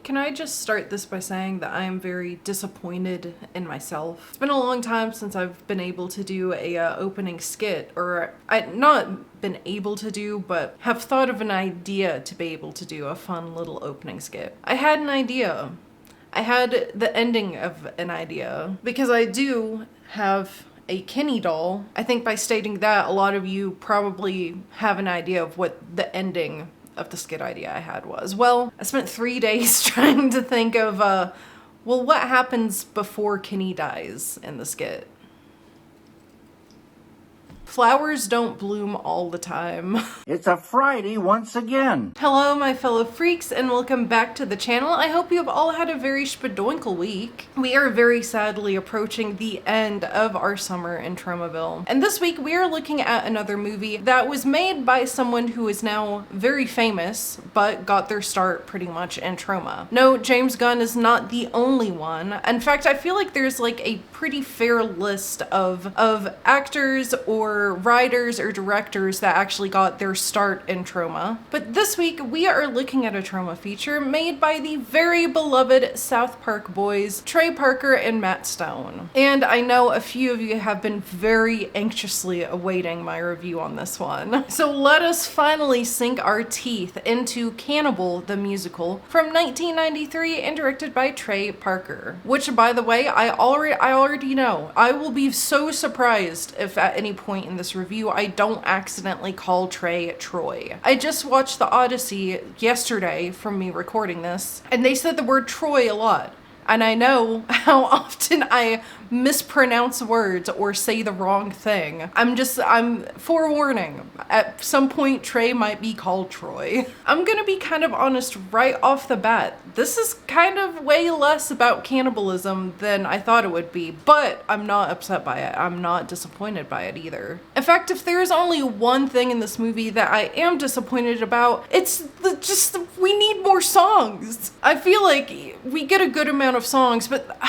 Can I just start this by saying that I am very disappointed in myself. It's been a long time since I've been able to do a opening skit, or not been able to do, but have thought of an idea to be able to do a fun little opening skit. I had an idea. I had the ending of an idea, because I do have a Kenny doll. I think by stating that, a lot of you probably have an idea of what the ending of the skit idea I had was. Well, I spent 3 days trying to think of, well, what happens before Kenny dies in the skit? Flowers don't bloom all the time. It's a Friday once again. Hello, my fellow freaks, and welcome back to the channel. I hope you have all had a very Shpadoinkle week. We are very sadly approaching the end of our summer in Tromaville. And this week we are looking at another movie that was made by someone who is now very famous, but got their start pretty much in Troma. No, James Gunn is not the only one. In fact, I feel like there's like a pretty fair list of actors or writers or directors that actually got their start in Troma. But this week we are looking at a Troma feature made by the very beloved South Park boys, Trey Parker and Matt Stone. And I know a few of you have been very anxiously awaiting my review on this one. So let us finally sink our teeth into Cannibal the musical from 1993 and directed by Trey Parker. Which, by the way, I already know. I will be so surprised if at any point in this review I don't accidentally call Trey Troy. I just watched The Odyssey yesterday from me recording this, and they said the word Troy a lot. And I know how often I mispronounce words or say the wrong thing. I'm forewarning. At some point, Trey might be called Troy. I'm gonna be kind of honest right off the bat. This is kind of way less about cannibalism than I thought it would be, but I'm not upset by it. I'm not disappointed by it either. In fact, if there's only one thing in this movie that I am disappointed about, it's we need more songs. I feel like we get a good amount of songs, but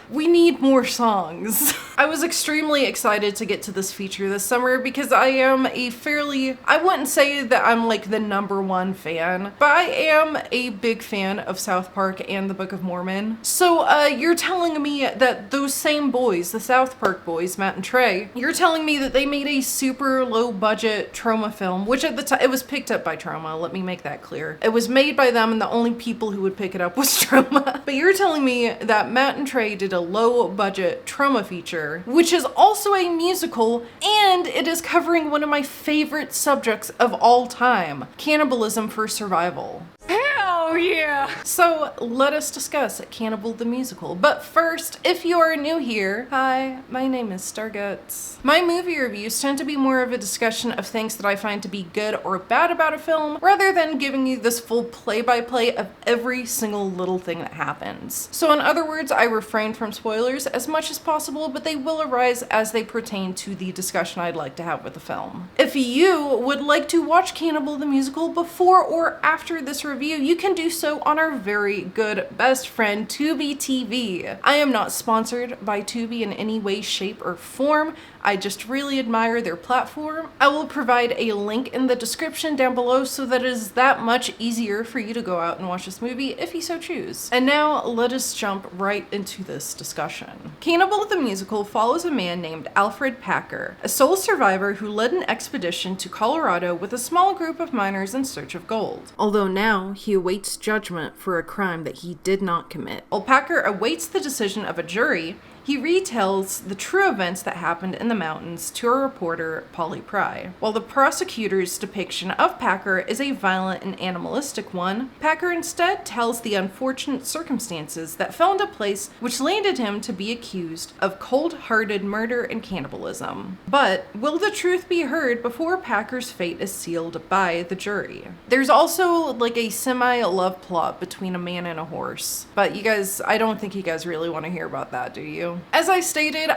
we need more songs. I was extremely excited to get to this feature this summer because I am I wouldn't say that I'm like the #1 fan, but I am a big fan of South Park and the Book of Mormon. So you're telling me that those same boys, the South Park boys, Matt and Trey, you're telling me that they made a super low budget Troma film, which at the time, it was picked up by Troma, let me make that clear. It was made by them and the only people who would pick it up was Troma. But you're telling me that Matt and Trey did a low budget Troma feature, which is also a musical, and it is covering one of my favorite subjects of all time, cannibalism for survival. Hell yeah! So let us discuss Cannibal the musical. But first, if you are new here, hi, my name is STARGUTZZZ. My movie reviews tend to be more of a discussion of things that I find to be good or bad about a film, rather than giving you this full play-by-play of every single little thing that happens. So in other words, I refrain from spoilers as much as possible, but they will arise as they pertain to the discussion I'd like to have with the film. If you would like to watch Cannibal the musical before or after this review, you can do so on our very good best friend Tubi TV. I am not sponsored by Tubi in any way, shape, or form. I just really admire their platform. I will provide a link in the description down below so that it is that much easier for you to go out and watch this movie if you so choose. And now let us jump right into this discussion. Cannibal the musical follows a man named Alfred Packer, a sole survivor who led an expedition to Colorado with a small group of miners in search of gold. Although now he awaits judgment for a crime that he did not commit. While Packer awaits the decision of a jury, he retells the true events that happened in the mountains to a reporter, Polly Pry. While the prosecutor's depiction of Packer is a violent and animalistic one, Packer instead tells the unfortunate circumstances that fell into place which landed him to be accused of cold-hearted murder and cannibalism. But will the truth be heard before Packer's fate is sealed by the jury? There's also like a semi-love plot between a man and a horse, but you guys, I don't think you guys really want to hear about that, do you? you. As I stated,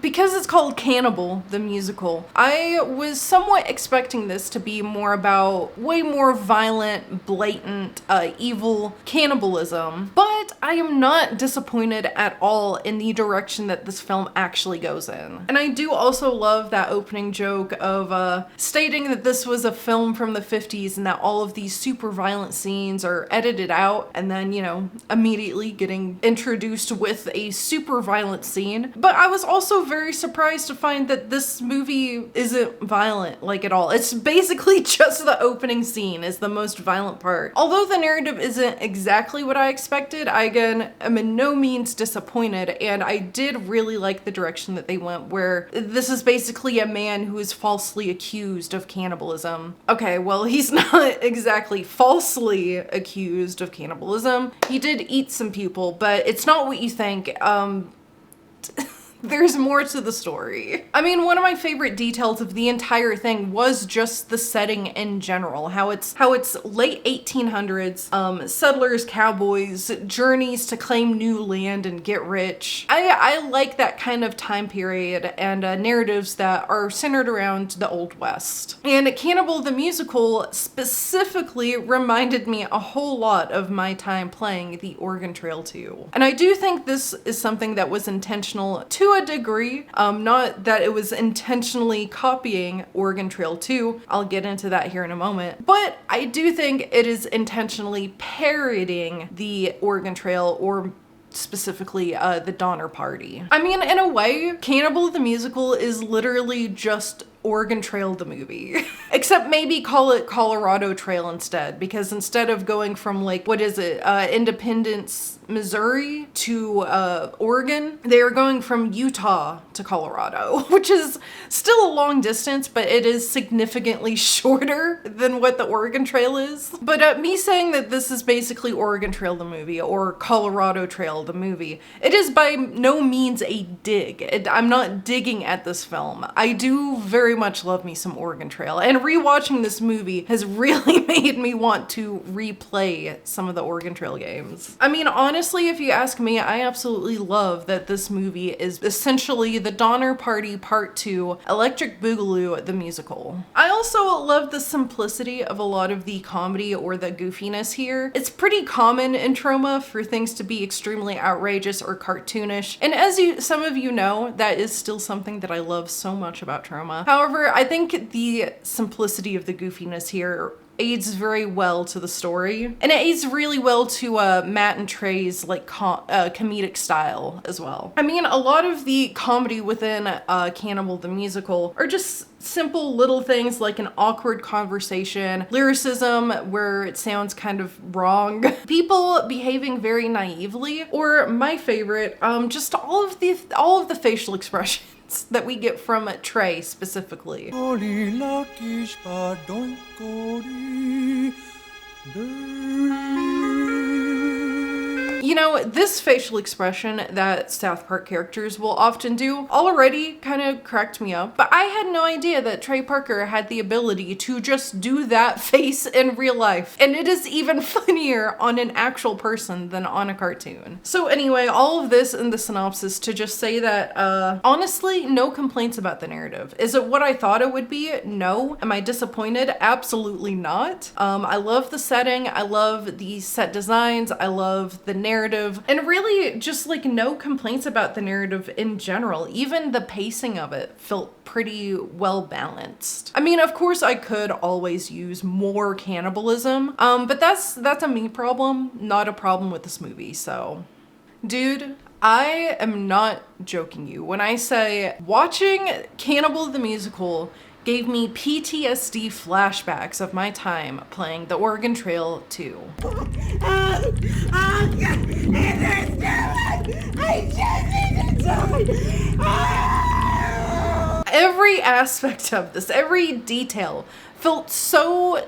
because it's called Cannibal, the musical, I was somewhat expecting this to be more about way more violent, blatant, evil cannibalism, but I am not disappointed at all in the direction that this film actually goes in. And I do also love that opening joke of stating that this was a film from the 50s and that all of these super violent scenes are edited out and then, you know, immediately getting introduced with a super violent scene. But I was also very surprised to find that this movie isn't violent, like, at all. It's basically just the opening scene is the most violent part. Although the narrative isn't exactly what I expected, I again am in no means disappointed, and I did really like the direction that they went, where this is basically a man who is falsely accused of cannibalism. Okay, well, he's not exactly falsely accused of cannibalism. He did eat some people, but it's not what you think. There's more to the story. I mean, one of my favorite details of the entire thing was just the setting in general. How it's late 1800s, settlers, cowboys, journeys to claim new land and get rich. I like that kind of time period and narratives that are centered around the Old West. And Cannibal the Musical specifically reminded me a whole lot of my time playing the Oregon Trail 2. And I do think this is something that was intentional to a degree, not that it was intentionally copying Oregon Trail 2. I'll get into that here in a moment. But I do think it is intentionally parodying the Oregon Trail, or specifically the Donner Party. I mean, in a way, Cannibal the Musical is literally just Oregon Trail the movie. Except maybe call it Colorado Trail instead, because instead of going from, like, what is it, Independence, Missouri to Oregon, they are going from Utah to Colorado, which is still a long distance, but it is significantly shorter than what the Oregon Trail is. But me saying that this is basically Oregon Trail the movie or Colorado Trail the movie, it is by no means a dig. I'm not digging at this film. I do very much love me some Oregon Trail, and rewatching this movie has really made me want to replay some of the Oregon Trail games. I mean, honestly, if you ask me, I absolutely love that this movie is essentially the Donner Party Part 2 Electric Boogaloo the musical. I also love the simplicity of a lot of the comedy or the goofiness here. It's pretty common in Troma for things to be extremely outrageous or cartoonish, and as some of you know, that is still something that I love so much about Troma. However, I think the simplicity of the goofiness here aids very well to the story, and it aids really well to Matt and Trey's, like, comedic style as well. I mean, a lot of the comedy within Cannibal the Musical are just simple little things like an awkward conversation, lyricism where it sounds kind of wrong, people behaving very naively, or my favorite, just all of the facial expressions that we get from Trey specifically. You know, this facial expression that South Park characters will often do already kind of cracked me up, but I had no idea that Trey Parker had the ability to just do that face in real life, and it is even funnier on an actual person than on a cartoon. So anyway, all of this in the synopsis to just say that, honestly, no complaints about the narrative. Is it what I thought it would be? No. Am I disappointed? Absolutely not. I love the setting, I love the set designs, I love the narrative, and really just, like, no complaints about the narrative in general. Even the pacing of it felt pretty well balanced. I mean, of course I could always use more cannibalism, but that's a me problem, not a problem with this movie. So, dude, I am not joking you when I say watching Cannibal the Musical gave me PTSD flashbacks of my time playing the Oregon Trail 2. Every aspect of this, every detail felt so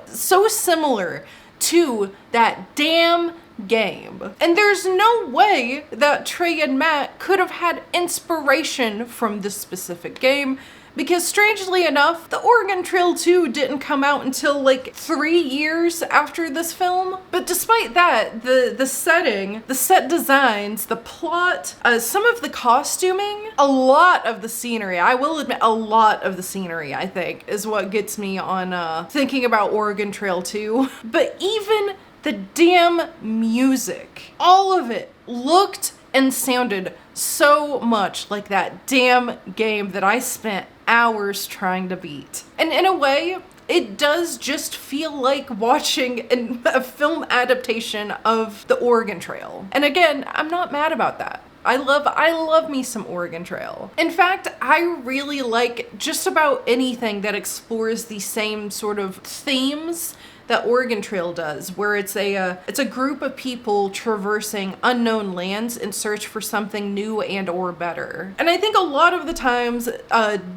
similar to that damn game. And there's no way that Trey and Matt could have had inspiration from this specific game Because strangely enough, the Oregon Trail 2 didn't come out until like 3 years after this film. But despite that, the setting, the set designs, the plot, some of the costuming, a lot of the scenery, I will admit, a lot of the scenery, I think, is what gets me on thinking about Oregon Trail 2. But even the damn music, all of it looked and sounded so much like that damn game that I spent hours trying to beat. And in a way, it does just feel like watching a film adaptation of the Oregon Trail. And again, I'm not mad about that. I love me some Oregon Trail. In fact, I really like just about anything that explores the same sort of themes that Oregon Trail does, where it's a group of people traversing unknown lands in search for something new and or better. And I think a lot of the times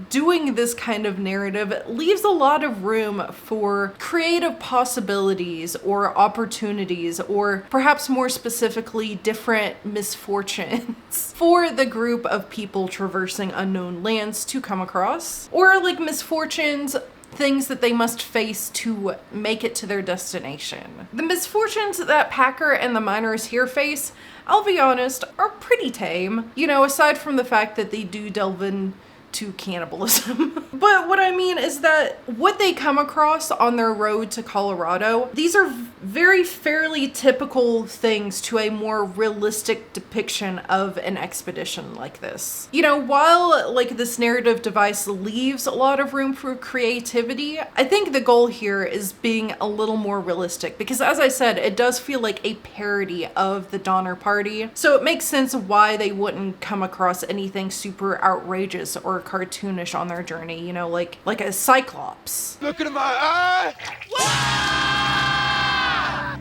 doing this kind of narrative leaves a lot of room for creative possibilities or opportunities, or perhaps more specifically, different misfortunes for the group of people traversing unknown lands to come across, or like misfortunes, things that they must face to make it to their destination. The misfortunes that Packer and the miners here face, I'll be honest, are pretty tame. You know, aside from the fact that they do delve into cannibalism. But what I mean is that what they come across on their road to Colorado, these are very fairly typical things to a more realistic depiction of an expedition like this. You know, while like this narrative device leaves a lot of room for creativity, I think the goal here is being a little more realistic, because as I said, it does feel like a parody of the Donner Party. So it makes sense why they wouldn't come across anything super outrageous or cartoonish on their journey, you know, like a cyclops. Looking at my eye?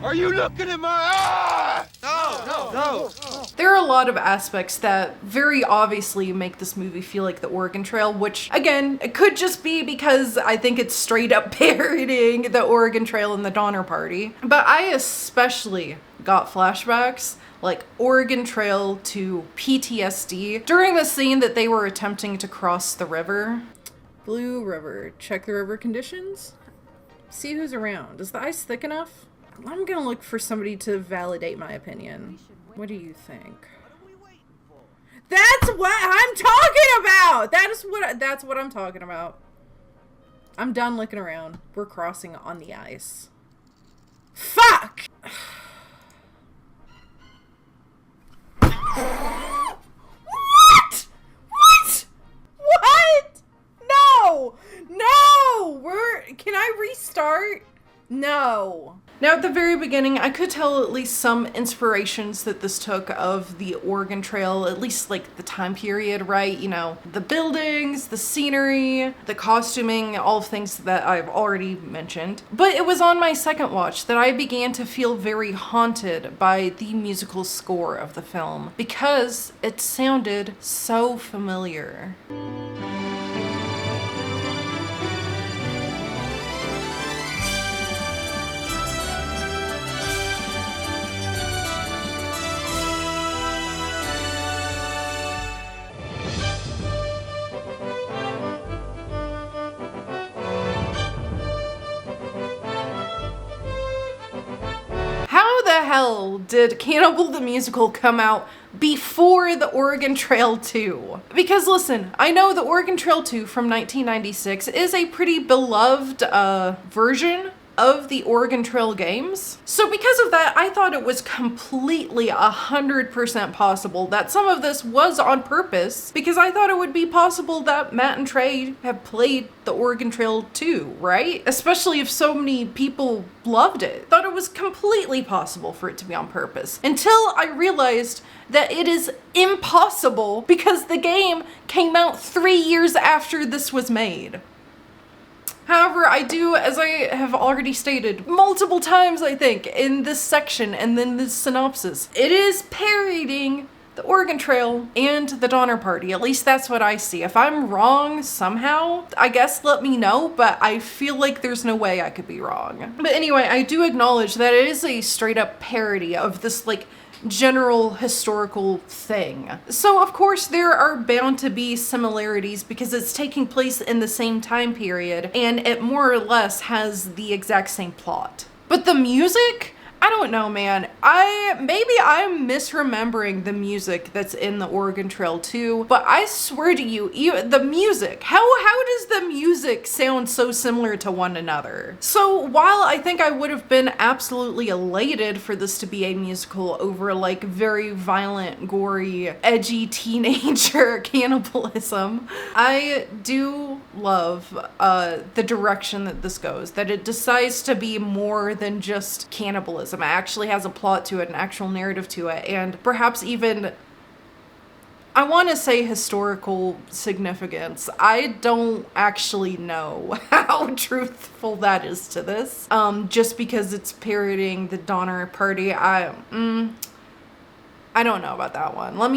Are you looking at my eye? No. There are a lot of aspects that very obviously make this movie feel like the Oregon Trail, which again, it could just be because I think it's straight up parodying the Oregon Trail and the Donner Party. But I especially got flashbacks like Oregon Trail to PTSD during the scene that they were attempting to cross the river. Blue River. Check the river conditions. See who's around. Is the ice thick enough? I'm gonna look for somebody to validate my opinion. What do you think? That's what I'm talking about! That's what I'm talking about. I'm done looking around. We're crossing on the ice. Fuck! What? No! Can I restart? No. Now at the very beginning, I could tell at least some inspirations that this took of the Oregon Trail, at least like the time period, right? You know, the buildings, the scenery, the costuming, all of things that I've already mentioned. But it was on my second watch that I began to feel very haunted by the musical score of the film, because it sounded so familiar. Hell did Cannibal the Musical come out before the Oregon Trail 2? Because listen, I know the Oregon Trail 2 from 1996 is a pretty beloved version of the Oregon Trail games. So because of that, I thought it was completely 100% possible that some of this was on purpose, because I thought it would be possible that Matt and Trey have played the Oregon Trail 2, right? Especially if so many people loved it. Thought it was completely possible for it to be on purpose, until I realized that it is impossible because the game came out 3 years after this was made. However, I do, as I have already stated multiple times, I think, in this section and then this synopsis, it is parodying the Oregon Trail and the Donner Party. At least that's what I see. If I'm wrong somehow, I guess let me know, but I feel like there's no way I could be wrong. But anyway, I do acknowledge that it is a straight up parody of this like general historical thing. So of course there are bound to be similarities because it's taking place in the same time period and it more or less has the exact same plot. But the music? I don't know, man. Maybe I'm misremembering the music that's in the Oregon Trail too, but I swear to you, the music, how does the music sound so similar to one another? So while I think I would have been absolutely elated for this to be a musical over like very violent, gory, edgy teenager cannibalism, I do love the direction that this goes, that it decides to be more than just cannibalism. It actually has a plot to it, an actual narrative to it, and perhaps even, I want to say, historical significance. I don't actually know how truthful that is to this. Just because it's parodying the Donner Party, I don't know about that one. Let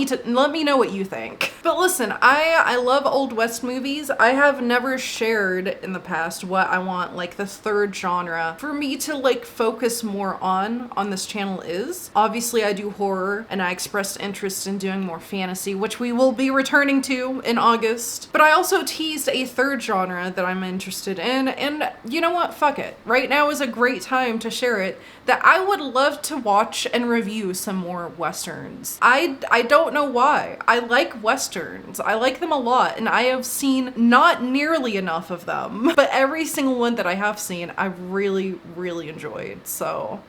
me know what you think. But listen, I love Old West movies. I have never shared in the past what I want like the third genre for me to like focus more on this channel is. Obviously I do horror and I expressed interest in doing more fantasy, which we will be returning to in August. But I also teased a third genre that I'm interested in, and you know what? Fuck it. Right now is a great time to share it, that I would love to watch and review some more Westerns. I don't know why. I like Westerns. I like them a lot, and I have seen not nearly enough of them, but every single one that I have seen, I've really, really enjoyed. So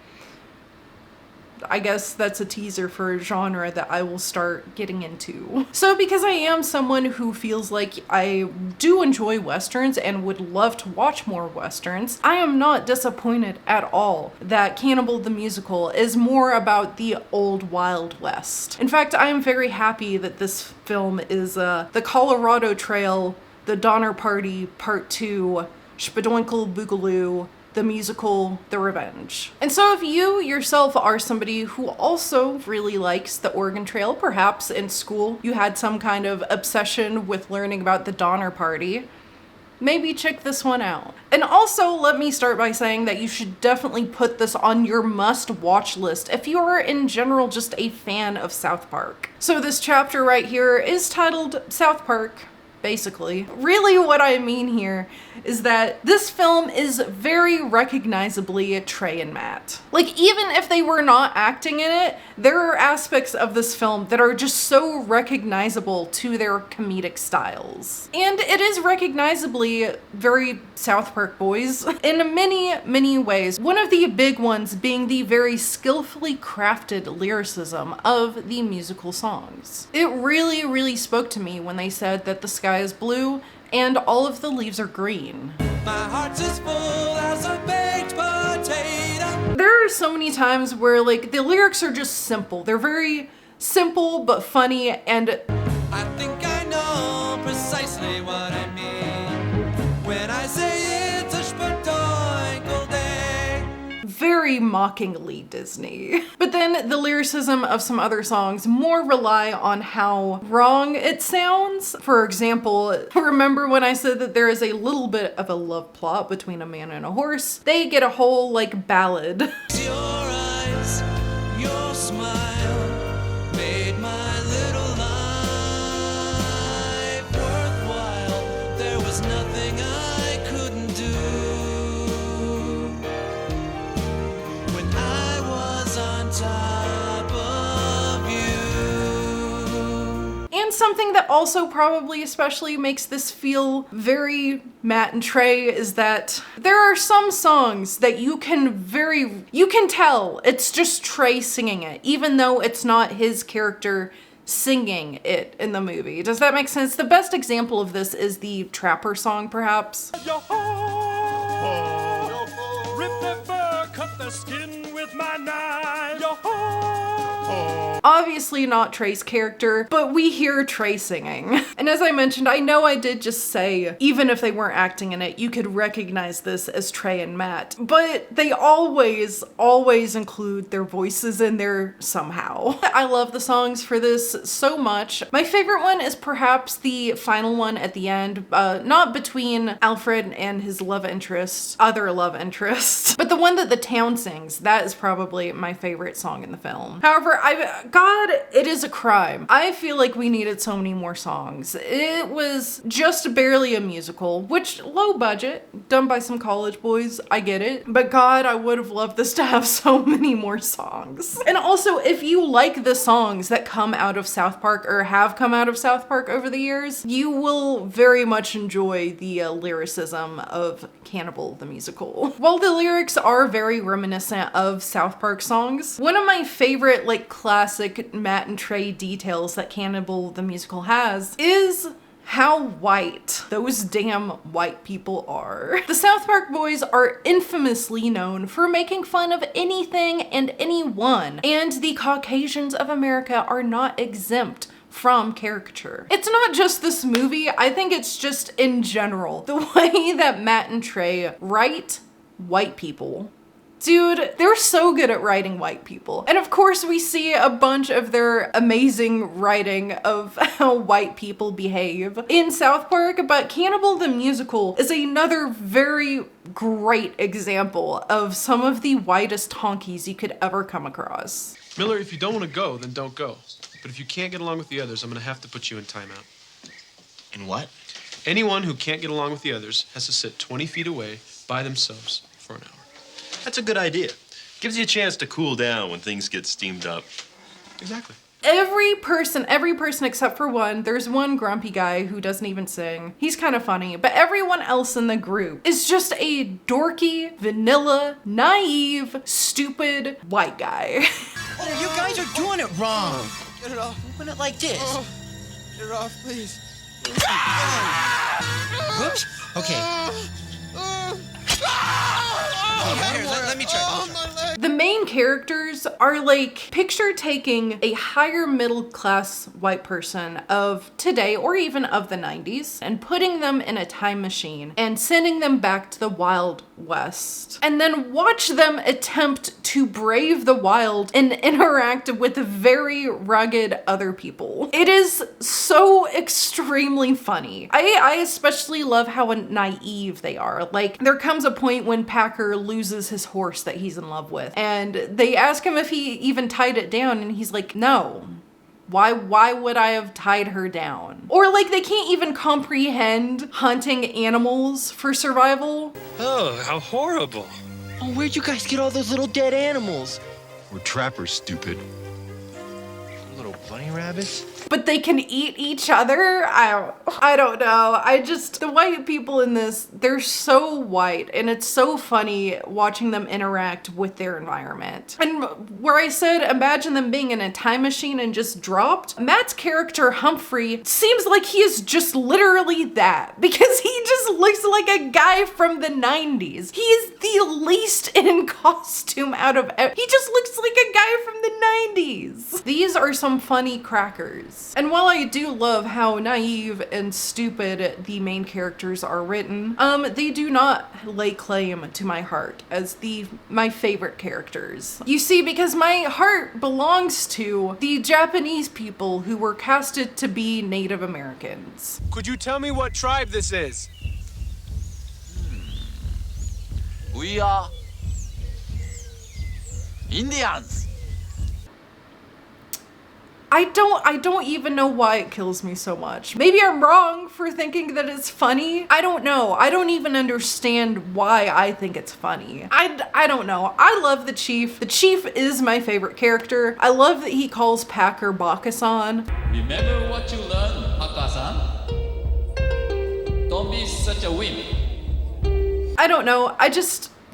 I guess that's a teaser for a genre that I will start getting into. So because I am someone who feels like I do enjoy Westerns and would love to watch more Westerns, I am not disappointed at all that Cannibal the Musical is more about the old Wild West. In fact, I am very happy that this film is the Colorado Trail, the Donner Party Part 2, Shpadoinkle Boogaloo, the musical, The Revenge. And so if you yourself are somebody who also really likes the Oregon Trail, perhaps in school you had some kind of obsession with learning about the Donner Party, maybe check this one out. And also, let me start by saying that you should definitely put this on your must-watch list if you are in general just a fan of South Park. So this chapter right here is titled South Park. Basically. Really what I mean here is that this film is very recognizably Trey and Matt. Like, even if they were not acting in it, there are aspects of this film that are just so recognizable to their comedic styles. And it is recognizably very South Park Boys in many, many ways. One of the big ones being the very skillfully crafted lyricism of the musical songs. It really, really spoke to me when they said that the sky is blue and all of the leaves are green. My heart's as full as a baked potato. There are so many times where like the lyrics are just simple. They're very simple but funny, and I think I know precisely what I mean when I say it's a Shpadoinkle day. Very mockingly Disney. But then the lyricism of some other songs more rely on how wrong it sounds. For example, remember when I said that there is a little bit of a love plot between a man and a horse? They get a whole like ballad. Your eyes, your smile made my little life worthwhile. There was nothing I couldn't do. On top of you. And something that also probably especially makes this feel very Matt and Trey is that there are some songs that you can tell it's just Trey singing it, even though it's not his character singing it in the movie. Does that make sense? The best example of this is the Trapper song, perhaps. Rip the fur, cut the skin with my knife. Obviously not Trey's character, but we hear Trey singing. And as I mentioned, I know I did just say, even if they weren't acting in it, you could recognize this as Trey and Matt, but they always include their voices in there somehow. I love the songs for this so much. My favorite one is perhaps the final one at the end, not between Alfred and his other love interest, but the one that the town sings. That is probably my favorite song in the film. However, God, it is a crime. I feel like we needed so many more songs. It was just barely a musical, which low budget, done by some college boys, I get it, but God, I would have loved this to have so many more songs. And also, if you like the songs that come out of South Park or have come out of South Park over the years, you will very much enjoy the lyricism of Cannibal the musical. While the lyrics are very reminiscent of South Park songs, one of my favorite like classic Matt and Trey details that Cannibal the musical has is how white those damn white people are. The South Park boys are infamously known for making fun of anything and anyone, and the Caucasians of America are not exempt from caricature. It's not just this movie, I think it's just in general, the way that Matt and Trey write white people. Dude, they're so good at writing white people. And of course we see a bunch of their amazing writing of how white people behave in South Park, but Cannibal the musical is another very great example of some of the whitest honkies you could ever come across. Miller, if you don't want to go, then don't go. But if you can't get along with the others, I'm gonna have to put you in timeout. In what? Anyone who can't get along with the others has to sit 20 feet away by themselves for an hour. That's a good idea. Gives you a chance to cool down when things get steamed up. Exactly. Every person except for one, there's one grumpy guy who doesn't even sing. He's kind of funny, but everyone else in the group is just a dorky, vanilla, naive, stupid white guy. Oh, you guys are doing it wrong. Get it off. Open it like this. Oh, get it off, please. Whoops. Okay. Here, let me try. The main characters are like, picture taking a higher middle class white person of today or even of the 90s and putting them in a time machine and sending them back to the Wild West. And then watch them attempt to brave the wild and interact with very rugged other people. It is so extremely funny. I especially love how naive they are. Like, there comes a point when Packer loses his horse that he's in love with, and they ask him if he even tied it down, and he's like, no. Why would I have tied her down? Or like, they can't even comprehend hunting animals for survival. Oh, how horrible. Oh, where'd you guys get all those little dead animals? We're trappers, stupid. Little bunny rabbits? But they can eat each other? I don't know. The white people in this, they're so white, and it's so funny watching them interact with their environment. And where I said, imagine them being in a time machine and just dropped, Matt's character, Humphrey, seems like he is just literally that, because he just looks like a guy from the 90s. He is the least in costume out of he just looks like a guy from the 90s. These are some funny crackers. And while I do love how naive and stupid the main characters are written, they do not lay claim to my heart as my favorite characters. You see, because my heart belongs to the Japanese people who were casted to be Native Americans. Could you tell me what tribe this is? We are Indians. I don't even know why it kills me so much. Maybe I'm wrong for thinking that it's funny. I don't know. I don't even understand why I think it's funny. I don't know. I love the Chief. The Chief is my favorite character. I love that he calls Packer Baka-san. Remember what you learned, Haka-san? Don't be such a wimp. I don't know.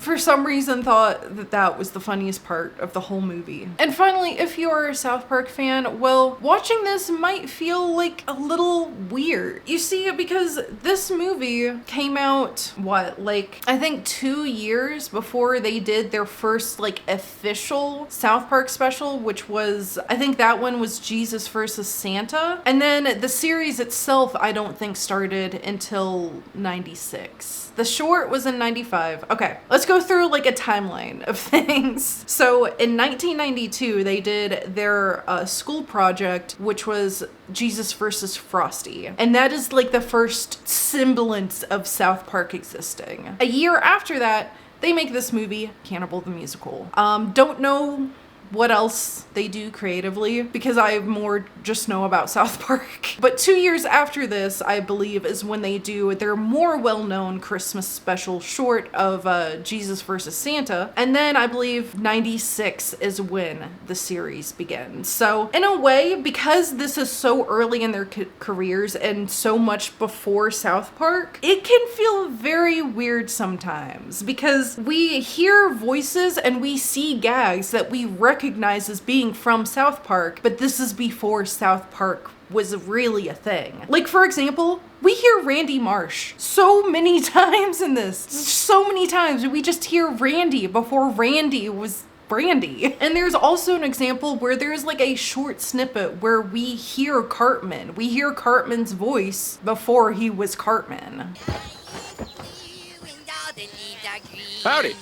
for some reason thought that that was the funniest part of the whole movie. And finally, if you're a South Park fan, well, watching this might feel like a little weird. You see, because this movie came out, what, like, I think 2 years before they did their first, like, official South Park special, which was, I think that one was Jesus versus Santa. And then the series itself, I don't think started until 96. The short was in 95. Okay, let's go through like a timeline of things. So in 1992, they did their school project, which was Jesus versus Frosty. And that is like the first semblance of South Park existing. A year after that, they make this movie, Cannibal the Musical. Don't know what else they do creatively because I more just know about South Park. But 2 years after this, I believe, is when they do their more well-known Christmas special short of Jesus versus Santa. And then I believe 96 is when the series begins. So in a way, because this is so early in their careers and so much before South Park, it can feel very weird sometimes because we hear voices and we see gags that we recognize as being from South Park, but this is before South Park was really a thing. Like, for example, we hear Randy Marsh so many times in this. So many times we just hear Randy before Randy was Brandy. And there's also an example where there's like a short snippet where we hear Cartman. We hear Cartman's voice before he was Cartman. Howdy.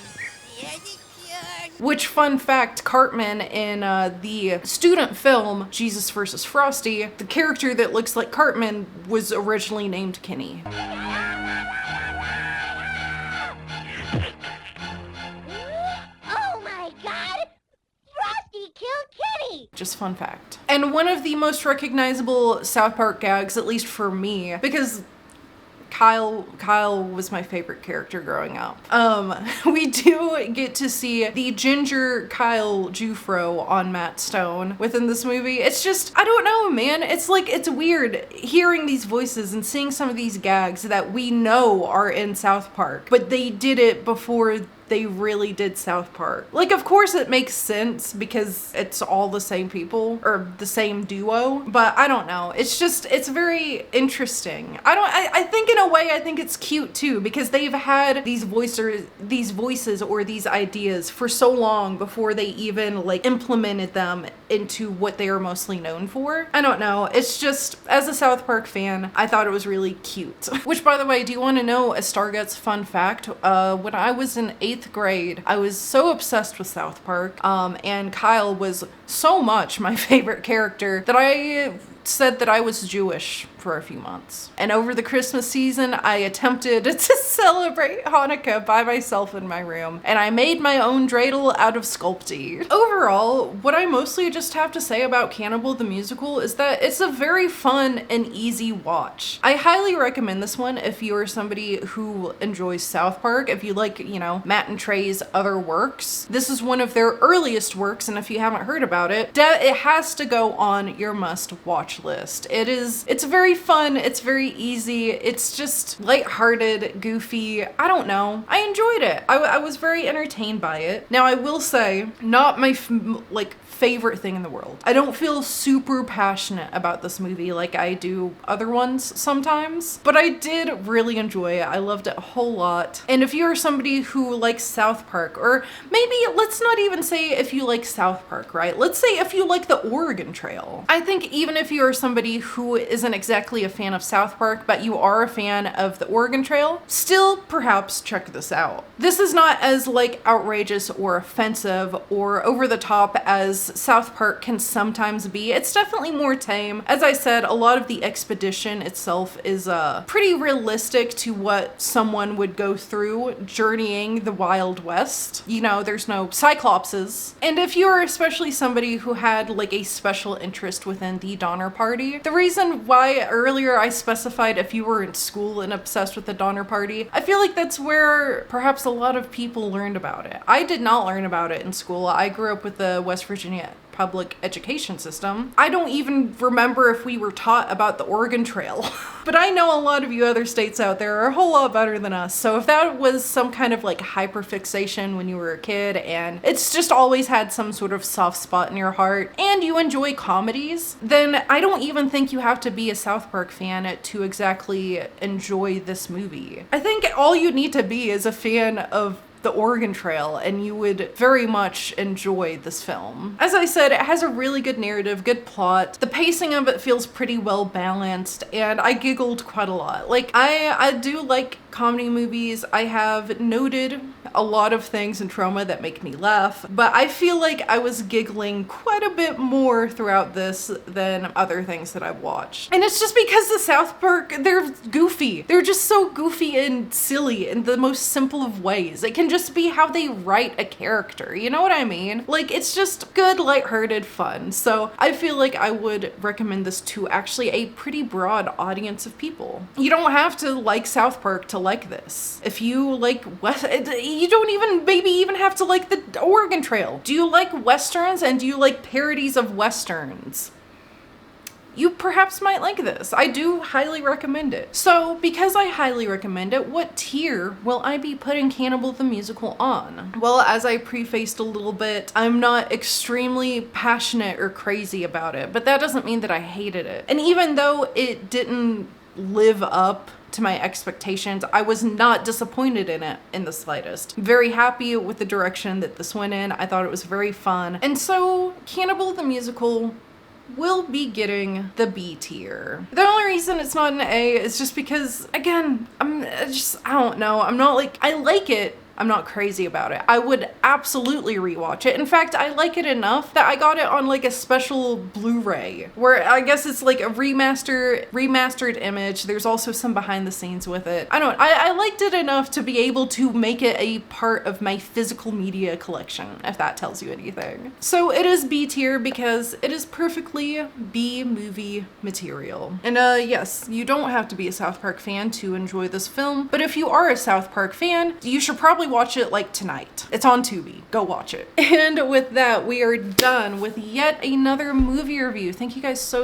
Which, fun fact, Cartman in the student film Jesus vs. Frosty, the character that looks like Cartman was originally named Kenny. Oh my God! Frosty killed Kenny! Just fun fact. And one of the most recognizable South Park gags, at least for me, because Kyle was my favorite character growing up. We do get to see the ginger Kyle Jufro on Matt Stone within this movie. It's just, I don't know, man. It's like, it's weird hearing these voices and seeing some of these gags that we know are in South Park, but they did it before they really did South Park. Like, of course it makes sense because it's all the same people or the same duo, but I don't know. It's just, it's very interesting. I think in a way, I think it's cute too because they've had these voices or these ideas for so long before they even like implemented them into what they are mostly known for. I don't know. It's just, as a South Park fan, I thought it was really cute. Which, by the way, do you want to know a STARGUTZZZ fun fact? When I was in 8th grade, I was so obsessed with South Park, and Kyle was so much my favorite character that I said that I was Jewish for a few months. And over the Christmas season, I attempted to celebrate Hanukkah by myself in my room, and I made my own dreidel out of Sculpey. Overall, what I mostly just have to say about Cannibal the Musical is that it's a very fun and easy watch. I highly recommend this one if you're somebody who enjoys South Park, if you like, you know, Matt and Trey's other works. This is one of their earliest works, and if you haven't heard about it, it has to go on your must-watch list. It's very fun, it's very easy, it's just lighthearted, goofy. I don't know. I enjoyed it. I was very entertained by it. Now, I will say, not my favorite thing in the world. I don't feel super passionate about this movie like I do other ones sometimes, but I did really enjoy it. I loved it a whole lot. And if you're somebody who likes South Park, or maybe let's not even say if you like South Park, right? Let's say if you like the Oregon Trail. I think even if you're somebody who isn't exactly a fan of South Park, but you are a fan of the Oregon Trail, still perhaps check this out. This is not as like outrageous or offensive or over the top as South Park can sometimes be. It's definitely more tame. As I said, a lot of the expedition itself is pretty realistic to what someone would go through journeying the Wild West. You know, there's no cyclopses. And if you're especially somebody who had like a special interest within the Donner Party, the reason why earlier I specified if you were in school and obsessed with the Donner Party, I feel like that's where perhaps a lot of people learned about it. I did not learn about it in school. I grew up with the West Virginia public education system. I don't even remember if we were taught about the Oregon Trail. But I know a lot of you other states out there are a whole lot better than us. So if that was some kind of like hyperfixation when you were a kid and it's just always had some sort of soft spot in your heart and you enjoy comedies, then I don't even think you have to be a South Park fan to exactly enjoy this movie. I think all you need to be is a fan of the Oregon Trail and you would very much enjoy this film. As I said, it has a really good narrative, good plot. The pacing of it feels pretty well balanced and I giggled quite a lot. Like I do like comedy movies. I have noted a lot of things in Troma that make me laugh, but I feel like I was giggling quite a bit more throughout this than other things that I've watched. And it's just because the South Park, they're goofy. They're just so goofy and silly in the most simple of ways. It can just be how they write a character, you know what I mean? Like, it's just good, lighthearted fun. So I feel like I would recommend this to actually a pretty broad audience of people. You don't have to like South Park to like this. If you like you don't even maybe even have to like the Oregon Trail. Do you like Westerns and do you like parodies of Westerns? You perhaps might like this. I do highly recommend it. So because I highly recommend it, what tier will I be putting Cannibal the Musical on? Well, as I prefaced a little bit, I'm not extremely passionate or crazy about it, but that doesn't mean that I hated it. And even though it didn't live up to my expectations, I was not disappointed in it in the slightest. Very happy with the direction that this went in. I thought it was very fun. And so Cannibal the Musical will be getting the B tier. The only reason it's not an A is just because, again, I don't know. I'm not like, I like it. I'm not crazy about it. I would absolutely rewatch it. In fact, I like it enough that I got it on like a special Blu-ray where I guess it's like a remastered image. There's also some behind the scenes with it. I liked it enough to be able to make it a part of my physical media collection, if that tells you anything. So it is B tier because it is perfectly B movie material. And yes, you don't have to be a South Park fan to enjoy this film, but if you are a South Park fan, you should probably watch it like tonight. It's on Tubi. Go watch it. And with that, we are done with yet another movie review. Thank you guys so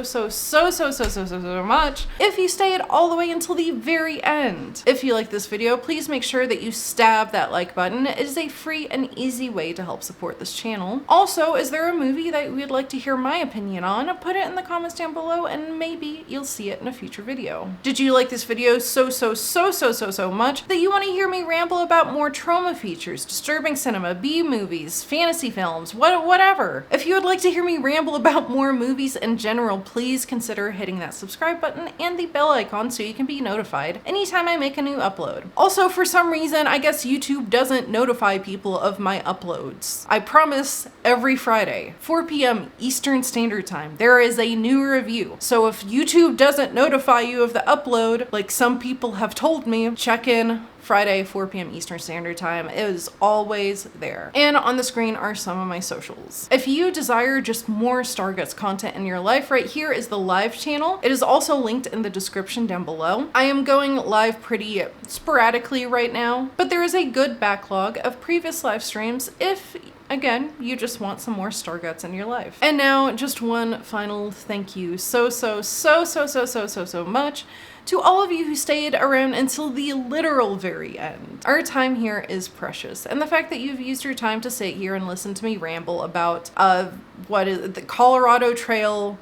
much. If you stayed all the way until the very end. If you like this video, please make sure that you stab that like button. It is a free and easy way to help support this channel. Also, is there a movie that you'd like to hear my opinion on? Put it in the comments down below and maybe you'll see it in a future video. Did you like this video so much that you want to hear me ramble about more Troma features, disturbing cinema, B-movies, fantasy films, whatever? If you would like to hear me ramble about more movies in general, please consider hitting that subscribe button and the bell icon so you can be notified anytime I make a new upload. Also, for some reason, I guess YouTube doesn't notify people of my uploads. I promise every Friday, 4 p.m. Eastern Standard Time, there is a new review. So if YouTube doesn't notify you of the upload, like some people have told me, check in Friday, 4 p.m. Eastern Standard Time. It is always there. And on the screen are some of my socials. If you desire just more StarGutz content in your life, right here is the live channel. It is also linked in the description down below. I am going live pretty sporadically right now, but there is a good backlog of previous live streams if again, you just want some more StarGutz in your life. And now just one final thank you so much to all of you who stayed around until the literal very end. Our time here is precious, and the fact that you've used your time to sit here and listen to me ramble about what is the Colorado Trail,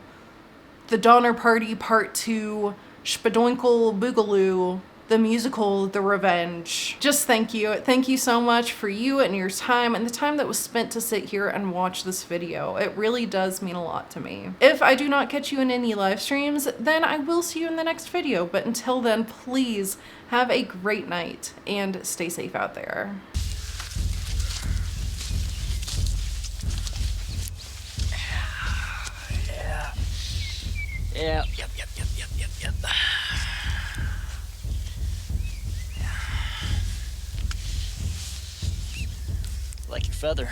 the Donner Party Part 2, Shpadoinkle Boogaloo, the musical, The Revenge. Just thank you. Thank you so much for you and your time and the time that was spent to sit here and watch this video. It really does mean a lot to me. If I do not catch you in any live streams, then I will see you in the next video. But until then, please have a great night and stay safe out there. Yeah. Yep. Like your feather.